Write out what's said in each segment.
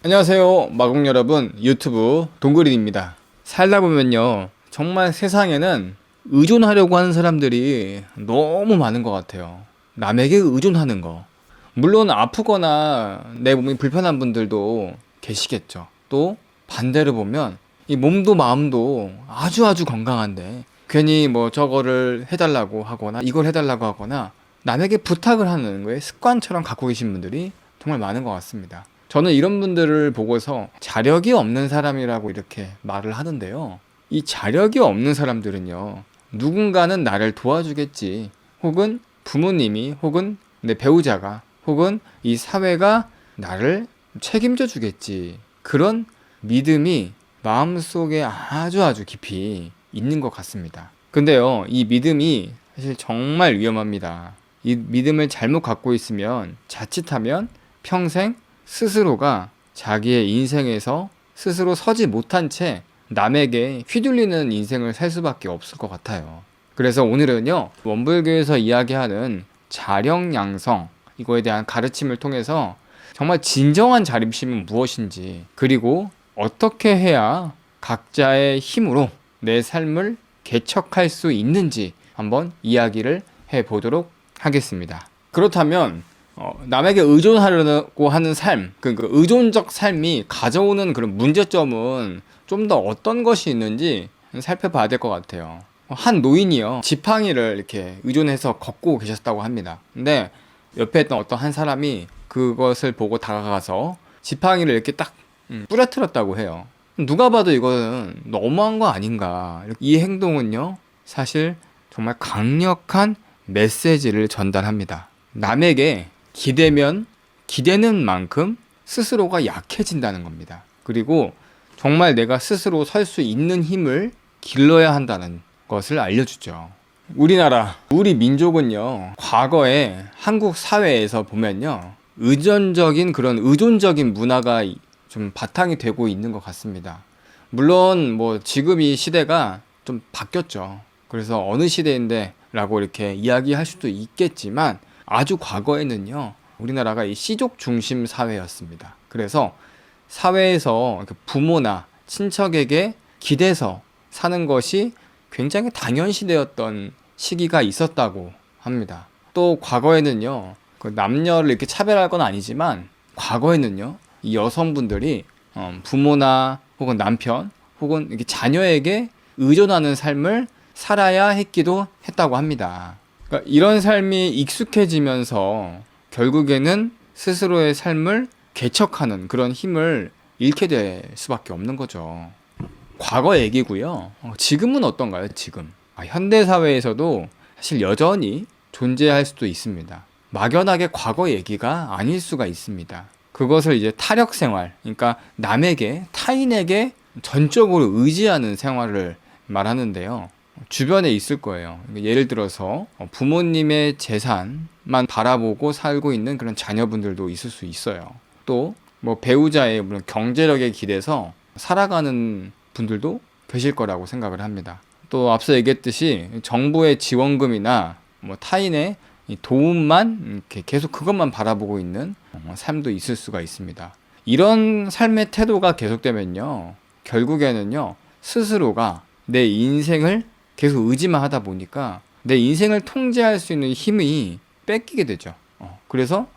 안녕하세요 마공 여러분, 유튜브 동그린입니다. 살다 보면요, 정말 세상에는 의존하려고 하는 사람들이 너무 많은 것 같아요. 남에게 의존하는 거. 물론 아프거나 내 몸이 불편한 분들도 계시겠죠. 또 반대로 보면 이 몸도 마음도 아주 건강한데 괜히 뭐 저거를 해달라고 하거나 이걸 해달라고 하거나 남에게 부탁을 하는 거에 습관처럼 갖고 계신 분들이 정말 많은 것 같습니다. 저는 이런 분들을 보고서 자력이 없는 사람이라고 이렇게 말을 하는데요. 이 자력이 없는 사람들은요, 누군가는 나를 도와주겠지, 혹은 부모님이, 혹은 내 배우자가, 혹은 이 사회가 나를 책임져 주겠지, 그런 믿음이 마음속에 아주 깊이 있는 것 같습니다. 근데요, 이 믿음이 사실 정말 위험합니다. 이 믿음을 잘못 갖고 있으면 자칫하면 평생 스스로가 자기의 인생에서 스스로 서지 못한 채 남에게 휘둘리는 인생을 살 수밖에 없을 것 같아요. 그래서 오늘은요, 원불교에서 이야기하는 자력양성, 이거에 대한 가르침을 통해서 정말 진정한 자립심은 무엇인지, 그리고 어떻게 해야 각자의 힘으로 내 삶을 개척할 수 있는지 한번 이야기를 해보도록 하겠습니다. 그렇다면 남에게 의존하려고 하는 삶, 그 의존적 삶이 가져오는 그런 문제점은 좀 더 어떤 것이 있는지 살펴봐야 될 것 같아요. 한 노인이요, 지팡이를 이렇게 의존해서 걷고 계셨다고 합니다. 근데 옆에 있던 어떤 한 사람이 그것을 보고 다가가서 지팡이를 이렇게 딱 부러뜨렸다고 해요. 누가 봐도 이거는 너무한 거 아닌가. 이 행동은요, 사실 정말 강력한 메시지를 전달합니다. 남에게 기대면 기대는 만큼 스스로가 약해진다는 겁니다. 그리고 정말 내가 스스로 설 수 있는 힘을 길러야 한다는 것을 알려주죠. 우리 민족은요, 과거에 한국 사회에서 보면요, 그런 의존적인 문화가 좀 바탕이 되고 있는 것 같습니다. 물론 뭐 지금 이 시대가 좀 바뀌었죠. 그래서 어느 시대인데 라고 이렇게 이야기할 수도 있겠지만, 아주 과거에는요, 우리나라가 이 씨족 중심 사회였습니다. 그래서 사회에서 부모나 친척에게 기대서 사는 것이 굉장히 당연시되었던 시기가 있었다고 합니다. 또 과거에는요, 그 남녀를 이렇게 차별할 건 아니지만, 과거에는요, 이 여성분들이 부모나 혹은 남편 혹은 이렇게 자녀에게 의존하는 삶을 살아야 했기도 했다고 합니다. 그러니까 이런 삶이 익숙해지면서 결국에는 스스로의 삶을 개척하는 그런 힘을 잃게 될 수밖에 없는 거죠. 과거 얘기고요. 지금은 어떤가요? 지금 현대 사회에서도 사실 여전히 존재할 수도 있습니다. 막연하게 과거 얘기가 아닐 수가 있습니다. 그것을 이제 타력 생활, 그러니까 남에게, 타인에게 전적으로 의지하는 생활을 말하는데요. 주변에 있을 거예요. 예를 들어서 부모님의 재산만 바라보고 살고 있는 그런 자녀분들도 있을 수 있어요. 또 뭐 배우자의 물론 경제력에 기대서 살아가는 분들도 계실 거라고 생각을 합니다. 또 앞서 얘기했듯이 정부의 지원금이나 뭐 타인의 도움만 이렇게 계속 그것만 바라보고 있는 삶도 있을 수가 있습니다. 이런 삶의 태도가 계속되면요, 결국에는요, 스스로가 내 인생을 계속 의지만 하다 보니까 내 인생을 통제할 수 있는 힘이 뺏기게 되죠. 그래서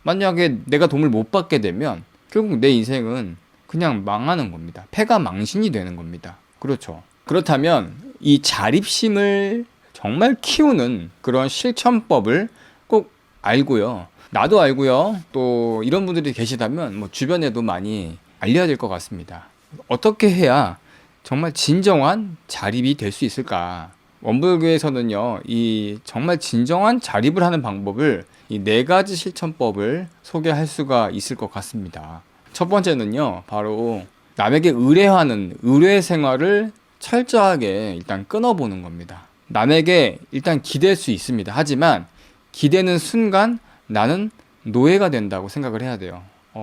만약에 내가 도움을 못 받게 되면 결국 내 인생은 그냥 망하는 겁니다. 패가망신이 되는 겁니다. 그렇죠. 그렇다면 이 자립심을 정말 키우는 그런 실천법을 꼭 알고요. 나도 알고요. 또 이런 분들이 계시다면 뭐 주변에도 많이 알려야 될 것 같습니다. 어떻게 해야 정말 진정한 자립이 될 수 있을까? 원불교에서는요, 이 정말 진정한 자립을 하는 방법을 이 4가지 실천법을 소개할 수가 있을 것 같습니다. 첫 번째는요, 바로 남에게 의뢰하는 의뢰 생활을 철저하게 일단 끊어보는 겁니다. 남에게 일단 기댈 수 있습니다. 하지만 기대는 순간 나는 노예가 된다고 생각을 해야 돼요.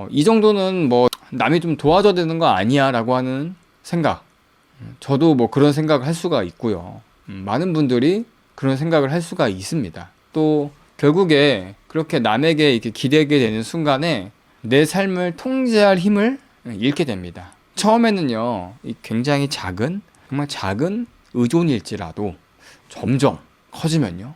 이 정도는 뭐 남이 좀 도와줘야 되는 거 아니야 라고 하는 생각, 저도 뭐 그런 생각을 할 수가 있고요. 많은 분들이 그런 생각을 할 수가 있습니다. 또 결국에 그렇게 남에게 이렇게 기대게 되는 순간에 내 삶을 통제할 힘을 잃게 됩니다. 처음에는요, 이 굉장히 정말 작은 의존일지라도 점점 커지면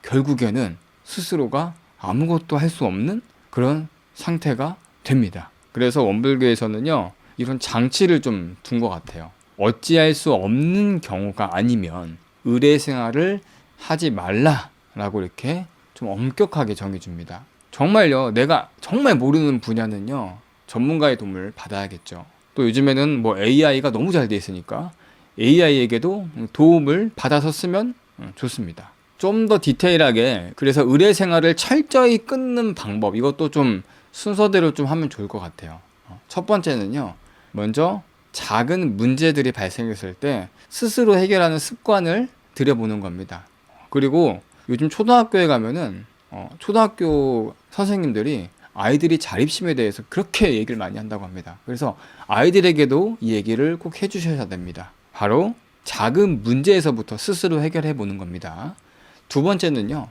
결국에는 스스로가 아무것도 할 수 없는 그런 상태가 됩니다. 그래서 원불교에서는요, 이런 장치를 좀 둔 것 같아요. 어찌할 수 없는 경우가 아니면 의뢰 생활을 하지 말라라고 이렇게 좀 엄격하게 정해줍니다. 정말요, 내가 정말 모르는 분야는요, 전문가의 도움을 받아야겠죠. 또 요즘에는 뭐 AI가 너무 잘 돼 있으니까 AI에게도 도움을 받아서 쓰면 좋습니다. 좀 더 디테일하게, 그래서 의뢰 생활을 철저히 끊는 방법, 이것도 좀 순서대로 좀 하면 좋을 것 같아요. 첫 번째는요, 먼저 작은 문제들이 발생했을 때 스스로 해결하는 습관을 들여보는 겁니다. 그리고 요즘 초등학교에 가면은 초등학교 선생님들이 아이들이 자립심에 대해서 그렇게 얘기를 많이 한다고 합니다. 그래서 아이들에게도 이 얘기를 꼭 해주셔야 됩니다. 바로 작은 문제에서부터 스스로 해결해 보는 겁니다. 두 번째는요,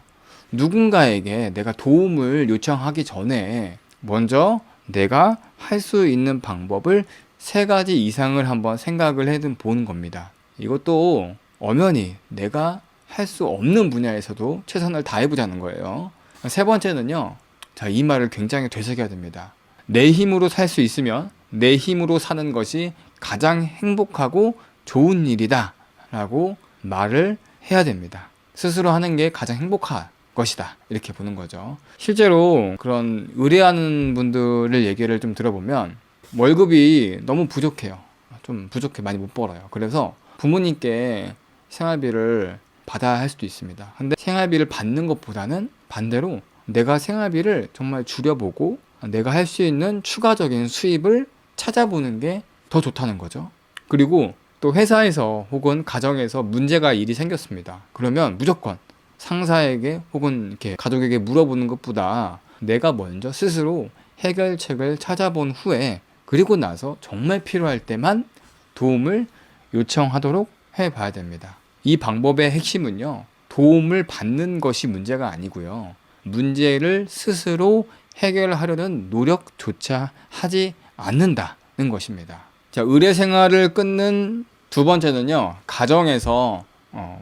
누군가에게 내가 도움을 요청하기 전에 먼저 내가 할 수 있는 방법을 3가지 이상을 한번 생각을 해 보는 겁니다. 이것도 엄연히 내가 할 수 없는 분야에서도 최선을 다해보자는 거예요. 세 번째는요, 자, 이 말을 굉장히 되새겨야 됩니다. 내 힘으로 살 수 있으면 내 힘으로 사는 것이 가장 행복하고 좋은 일이다 라고 말을 해야 됩니다. 스스로 하는 게 가장 행복한 것이다, 이렇게 보는 거죠. 실제로 그런 의뢰하는 분들의 얘기를 좀 들어보면 월급이 너무 부족해요. 좀 부족해, 많이 못 벌어요. 그래서 부모님께 생활비를 받아야 할 수도 있습니다. 근데 생활비를 받는 것보다는 반대로 내가 생활비를 정말 줄여보고 내가 할 수 있는 추가적인 수입을 찾아보는 게 더 좋다는 거죠. 그리고 또 회사에서 혹은 가정에서 문제가 일이 생겼습니다. 그러면 무조건 상사에게 혹은 이렇게 가족에게 물어보는 것보다 내가 먼저 스스로 해결책을 찾아본 후에, 그리고 나서 정말 필요할 때만 도움을 요청하도록 해봐야 됩니다. 이 방법의 핵심은요, 도움을 받는 것이 문제가 아니고요, 문제를 스스로 해결하려는 노력조차 하지 않는다는 것입니다. 자, 의뢰 생활을 끊는 두 번째는요, 가정에서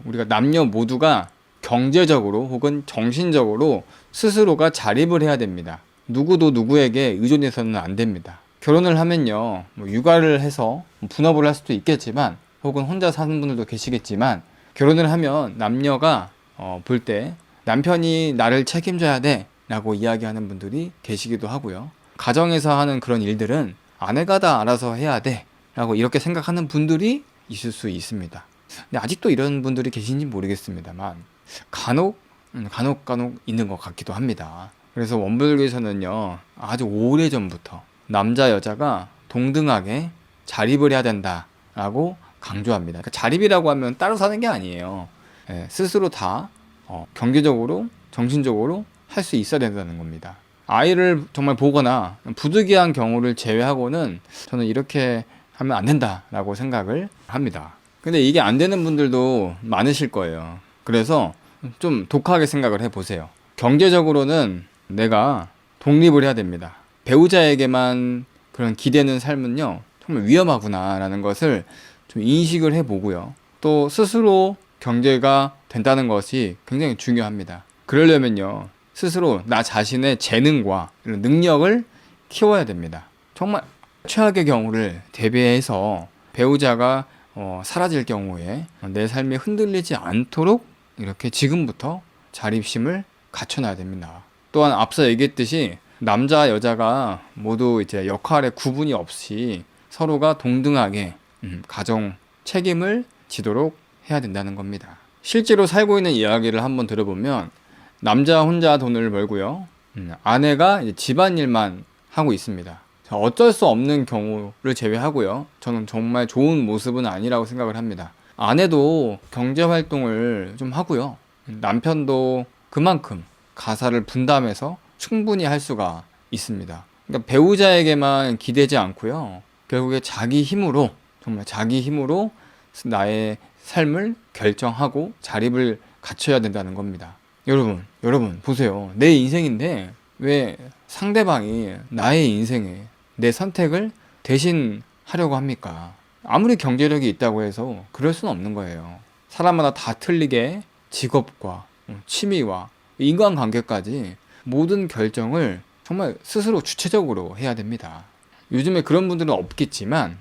우리가 남녀 모두가 경제적으로 혹은 정신적으로 스스로가 자립을 해야 됩니다. 누구도 누구에게 의존해서는 안 됩니다. 결혼을 하면요, 뭐 육아를 해서 분업을 할 수도 있겠지만, 혹은 혼자 사는 분들도 계시겠지만, 결혼을 하면 남녀가 볼 때 남편이 나를 책임져야 돼 라고 이야기하는 분들이 계시기도 하고요. 가정에서 하는 그런 일들은 아내가 다 알아서 해야 돼 라고 이렇게 생각하는 분들이 있을 수 있습니다. 근데 아직도 이런 분들이 계신지 모르겠습니다만 간혹 있는 것 같기도 합니다. 그래서 원불교에서는요, 아주 오래전부터 남자 여자가 동등하게 자립을 해야 된다라고 강조합니다. 그러니까 자립이라고 하면 따로 사는 게 아니에요. 스스로 다 경제적으로, 정신적으로 할 수 있어야 된다는 겁니다. 아이를 정말 보거나 부득이한 경우를 제외하고는 저는 이렇게 하면 안 된다라고 생각을 합니다. 근데 이게 안 되는 분들도 많으실 거예요. 그래서 좀 독하게 생각을 해보세요. 경제적으로는 내가 독립을 해야 됩니다. 배우자에게만 그런 기대는 삶은요, 정말 위험하구나라는 것을 좀 인식을 해보고요. 또 스스로 경제가 된다는 것이 굉장히 중요합니다. 그러려면요, 스스로 나 자신의 재능과 이런 능력을 키워야 됩니다. 정말 최악의 경우를 대비해서 배우자가 사라질 경우에 내 삶이 흔들리지 않도록 이렇게 지금부터 자립심을 갖춰놔야 됩니다. 또한 앞서 얘기했듯이 남자 여자가 모두 이제 역할의 구분이 없이 서로가 동등하게 가정 책임을 지도록 해야 된다는 겁니다. 실제로 살고 있는 이야기를 한번 들어보면 남자 혼자 돈을 벌고요, 아내가 이제 집안일만 하고 있습니다. 어쩔 수 없는 경우를 제외하고요, 저는 정말 좋은 모습은 아니라고 생각을 합니다. 아내도 경제활동을 좀 하고요, 남편도 그만큼 가사를 분담해서 충분히 할 수가 있습니다. 그러니까 배우자에게만 기대지 않고요, 결국에 자기 힘으로, 정말 자기 힘으로 나의 삶을 결정하고 자립을 갖춰야 된다는 겁니다. 여러분 보세요. 내 인생인데 왜 상대방이 나의 인생에 내 선택을 대신 하려고 합니까? 아무리 경제력이 있다고 해서 그럴 수는 없는 거예요. 사람마다 다 틀리게 직업과 취미와 인간관계까지 모든 결정을 정말 스스로 주체적으로 해야 됩니다. 요즘에 그런 분들은 없겠지만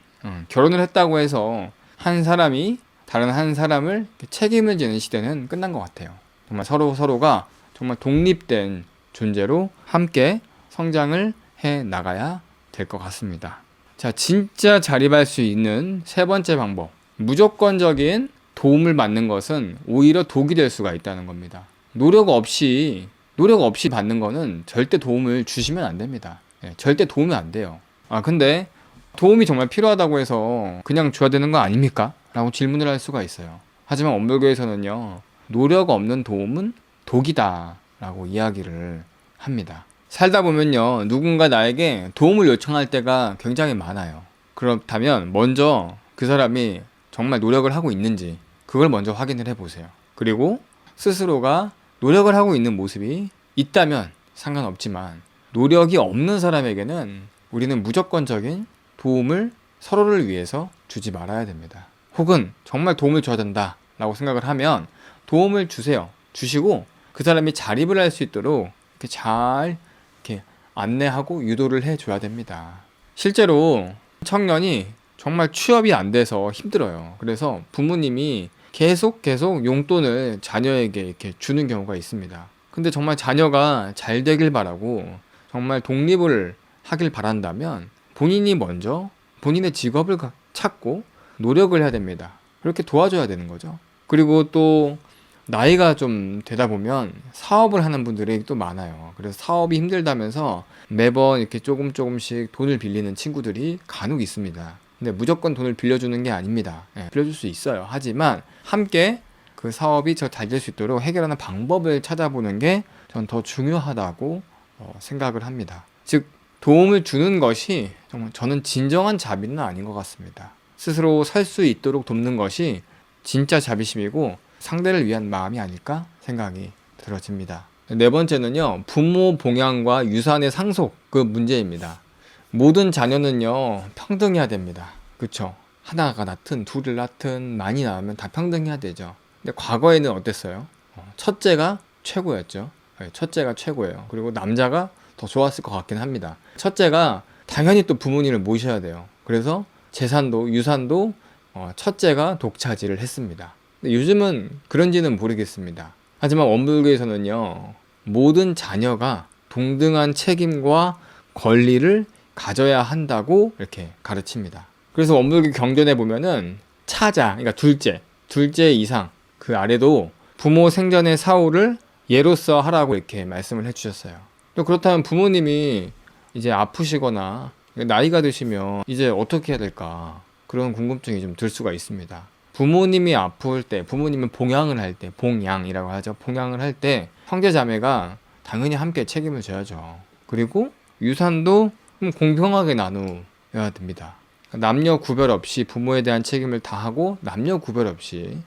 결혼을 했다고 해서 한 사람이 다른 한 사람을 책임을 지는 시대는 끝난 것 같아요. 정말 서로가 정말 독립된 존재로 함께 성장을 해 나가야 될 것 같습니다. 자, 진짜 자립할 수 있는 세 번째 방법. 무조건적인 도움을 받는 것은 오히려 독이 될 수가 있다는 겁니다. 노력 없이 받는 거는 절대 도움을 주시면 안 됩니다. 절대 도움이 안 돼요. 근데 도움이 정말 필요하다고 해서 그냥 줘야 되는 거 아닙니까? 라고 질문을 할 수가 있어요. 하지만 원불교에서는요, 노력 없는 도움은 독이다 라고 이야기를 합니다. 살다 보면요, 누군가 나에게 도움을 요청할 때가 굉장히 많아요. 그렇다면 먼저 그 사람이 정말 노력을 하고 있는지 그걸 먼저 확인을 해보세요. 그리고 스스로가 노력을 하고 있는 모습이 있다면 상관없지만 노력이 없는 사람에게는 우리는 무조건적인 도움을 서로를 위해서 주지 말아야 됩니다. 혹은 정말 도움을 줘야 된다 라고 생각을 하면 도움을 주세요. 주시고 그 사람이 자립을 할 수 있도록 이렇게 잘 이렇게 안내하고 유도를 해줘야 됩니다. 실제로 청년이 정말 취업이 안 돼서 힘들어요. 그래서 부모님이 계속 용돈을 자녀에게 이렇게 주는 경우가 있습니다. 근데 정말 자녀가 잘 되길 바라고 정말 독립을 하길 바란다면 본인이 먼저 본인의 직업을 찾고 노력을 해야 됩니다. 그렇게 도와줘야 되는 거죠. 그리고 또 나이가 좀 되다 보면 사업을 하는 분들이 또 많아요. 그래서 사업이 힘들다면서 매번 이렇게 조금씩 돈을 빌리는 친구들이 간혹 있습니다. 근데 무조건 돈을 빌려주는 게 아닙니다. 빌려줄 수 있어요. 하지만 함께 그 사업이 잘 될 수 있도록 해결하는 방법을 찾아보는 게 전 더 중요하다고 생각을 합니다. 즉 도움을 주는 것이 정말 저는 진정한 자비는 아닌 것 같습니다. 스스로 살 수 있도록 돕는 것이 진짜 자비심이고 상대를 위한 마음이 아닐까 생각이 들어집니다. 네 번째는요, 부모 봉양과 유산의 상속 그 문제입니다. 모든 자녀는요 평등해야 됩니다. 그쵸? 하나가 낳든 둘을 낳든 많이 낳으면 다 평등해야 되죠. 근데 과거에는 어땠어요? 첫째가 최고였죠. 첫째가 최고예요. 그리고 남자가 더 좋았을 것 같긴 합니다. 첫째가 당연히 또 부모님을 모셔야 돼요. 그래서 재산도 유산도 첫째가 독차지를 했습니다. 근데 요즘은 그런지는 모르겠습니다. 하지만 원불교에서는요, 모든 자녀가 동등한 책임과 권리를 가져야 한다고 이렇게 가르칩니다. 그래서 원불교 경전에 보면은 차자, 그러니까 둘째 이상 그 아래도 부모 생전의 사후를 예로서 하라고 이렇게 말씀을 해주셨어요. 또 그렇다면 부모님이 이제 아프시거나 나이가 드시면 이제 어떻게 해야 될까, 그런 궁금증이 좀 들 수가 있습니다. 부모님이 아플 때, 부모님은 봉양을 할 때, 봉양이라고 하죠. 봉양을 할 때 형제 자매가 당연히 함께 책임을 져야죠. 그리고 유산도 공평하게 나누어야 됩니다. 남녀 구별 없이 부모에 대한 책임을 다하고 남녀 구별 없이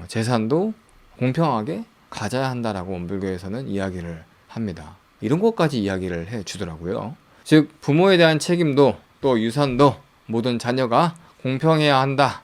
재산도 공평하게 가져야 한다라고 원불교에서는 이야기를 합니다. 이런 것까지 이야기를 해주더라고요. 즉 부모에 대한 책임도 또 유산도 모든 자녀가 공평해야 한다.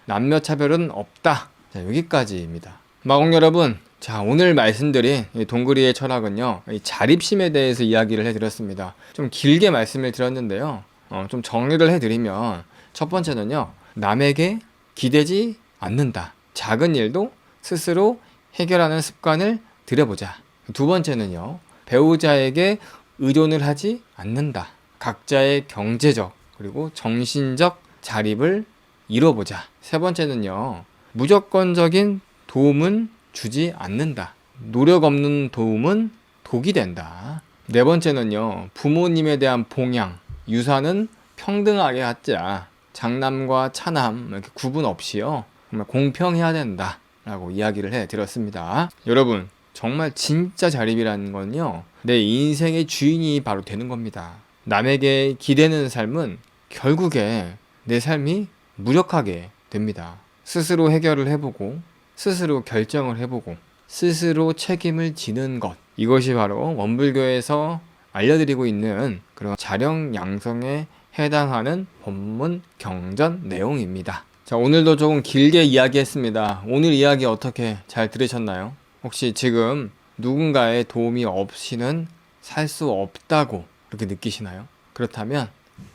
남녀 차별은 없다. 자, 여기까지입니다. 마공 여러분, 자, 오늘 말씀드린 이 동그리의 철학은요, 이 자립심에 대해서 이야기를 해드렸습니다. 좀 길게 말씀을 드렸는데요, 좀 정리를 해드리면 첫 번째는요, 남에게 기대지 않는다. 작은 일도 스스로 해결하는 습관을 들여보자. 두 번째는요, 배우자에게 의존을 하지 않는다. 각자의 경제적 그리고 정신적 자립을 이뤄보자. 세 번째는요, 무조건적인 도움은 주지 않는다. 노력 없는 도움은 독이 된다. 네 번째는요, 부모님에 대한 봉양, 유산은 평등하게 하자. 장남과 차남 이렇게 구분 없이요, 정말 공평해야 된다 라고 이야기를 해드렸습니다. 여러분, 정말 진짜 자립이라는 건요, 내 인생의 주인이 바로 되는 겁니다. 남에게 기대는 삶은 결국에 내 삶이 무력하게 됩니다. 스스로 해결을 해보고 스스로 결정을 해보고 스스로 책임을 지는 것, 이것이 바로 원불교에서 알려드리고 있는 그런 자력 양성의 해당하는 본문 경전 내용입니다. 자, 오늘도 조금 길게 이야기했습니다. 오늘 이야기 어떻게 잘 들으셨나요? 혹시 지금 누군가의 도움이 없이는 살 수 없다고 그렇게 느끼시나요? 그렇다면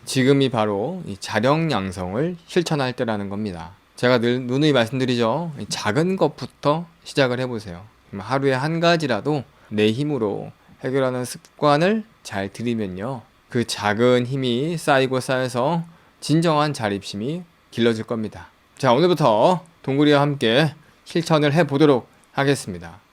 지금이 바로 이 자력양성을 실천할 때라는 겁니다. 제가 늘 누누이 말씀드리죠. 작은 것부터 시작을 해보세요. 하루에 한 가지라도 내 힘으로 해결하는 습관을 잘 들이면요. 그 작은 힘이 쌓이고 쌓여서 진정한 자립심이 길러질 겁니다. 자, 오늘부터 동구리와 함께 실천을 해보도록 하겠습니다.